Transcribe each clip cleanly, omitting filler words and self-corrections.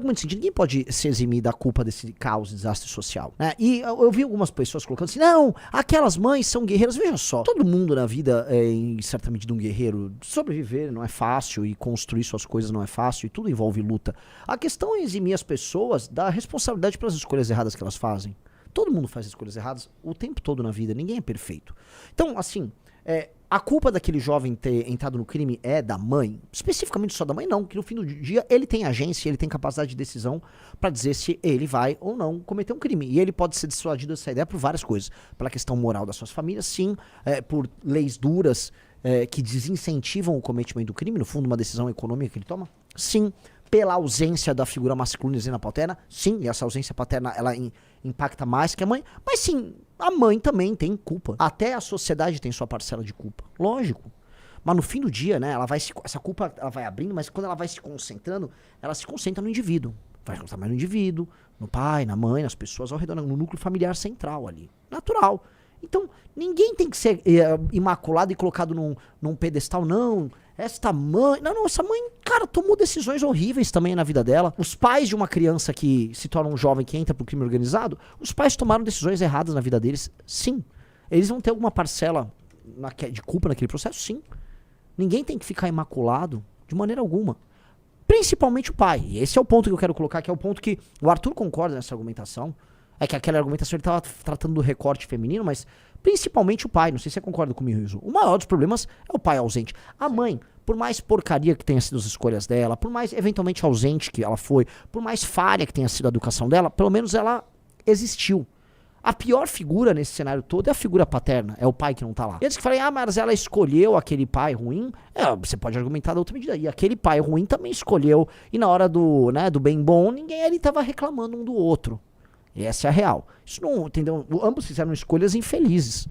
argumento seguinte, ninguém pode se eximir da culpa desse caos, desastre social, né? E eu vi algumas pessoas colocando assim, não, aquelas mães são guerreiras. Veja só, todo mundo na vida é, em certa medida, um guerreiro. Sobreviver não é fácil e construir suas coisas não é fácil e tudo envolve luta. A questão é eximir as pessoas da responsabilidade pelas escolhas erradas que elas fazem. Todo mundo faz escolhas erradas o tempo todo na vida, ninguém é perfeito. Então, assim, a culpa daquele jovem ter entrado no crime é da mãe? Especificamente só da mãe, não, que no fim do dia ele tem agência, ele tem capacidade de decisão pra dizer se ele vai ou não cometer um crime. E ele pode ser dissuadido dessa ideia por várias coisas. Pela questão moral das suas famílias, sim, por leis duras que desincentivam o cometimento do crime, no fundo uma decisão econômica que ele toma, sim. Pela ausência da figura masculina e na paterna, sim, e essa ausência paterna ela impacta mais que a mãe, mas sim, a mãe também tem culpa. Até a sociedade tem sua parcela de culpa, lógico. Mas no fim do dia, né, essa culpa ela vai abrindo, mas quando ela vai se concentrando, ela se concentra no indivíduo. Vai concentrar mais no indivíduo, no pai, na mãe, nas pessoas ao redor, no núcleo familiar central ali. Natural. Então, ninguém tem que ser imaculado e colocado num pedestal, não. Esta mãe... Não, essa mãe, cara, tomou decisões horríveis também na vida dela. Os pais de uma criança que se torna um jovem que entra pro crime organizado, os pais tomaram decisões erradas na vida deles, sim. Eles vão ter alguma parcela de culpa naquele processo, sim. Ninguém tem que ficar imaculado de maneira alguma. Principalmente o pai. E esse é o ponto que eu quero colocar, que é o ponto que o Arthur concorda nessa argumentação. É que aquela argumentação ele estava tratando do recorte feminino, mas principalmente o pai. Não sei se você concorda comigo, Rizzo. O maior dos problemas é o pai ausente. A mãe, por mais porcaria que tenha sido as escolhas dela, por mais eventualmente ausente que ela foi, por mais falha que tenha sido a educação dela, pelo menos ela existiu. A pior figura nesse cenário todo é a figura paterna, é o pai que não tá lá. E antes que falem, mas ela escolheu aquele pai ruim, você pode argumentar da outra medida. E aquele pai ruim também escolheu, e na hora do bem bom, ninguém ali tava reclamando um do outro. E essa é a real. Isso não, entendeu? Ambos fizeram escolhas infelizes.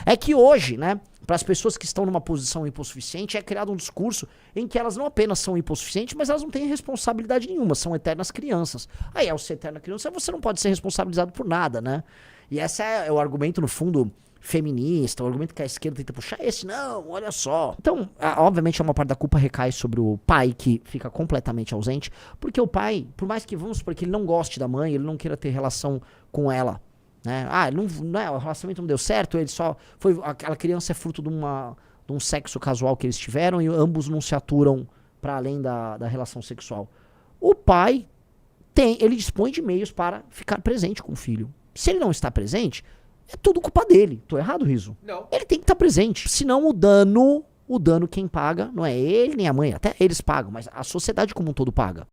É que hoje, né, para as pessoas que estão numa posição hipossuficiente, é criado um discurso em que elas não apenas são hipossuficientes, mas elas não têm responsabilidade nenhuma, são eternas crianças. Aí, ao ser eterna criança, você não pode ser responsabilizado por nada, né? E esse é o argumento, no fundo, feminista, o argumento que a esquerda tenta puxar esse, não, olha só. Então, obviamente, uma parte da culpa recai sobre o pai, que fica completamente ausente, porque o pai, por mais que, vamos supor, que ele não goste da mãe, ele não queira ter relação com ela, né? O relacionamento não deu certo, ele só foi, aquela criança é fruto de um sexo casual que eles tiveram e ambos não se aturam para além da relação sexual. O pai ele dispõe de meios para ficar presente com o filho. Se ele não está presente, é tudo culpa dele. Tô errado, Rizzo? Não. Ele tem que estar presente. Senão o dano quem paga não é ele nem a mãe. Até eles pagam, mas a sociedade como um todo paga.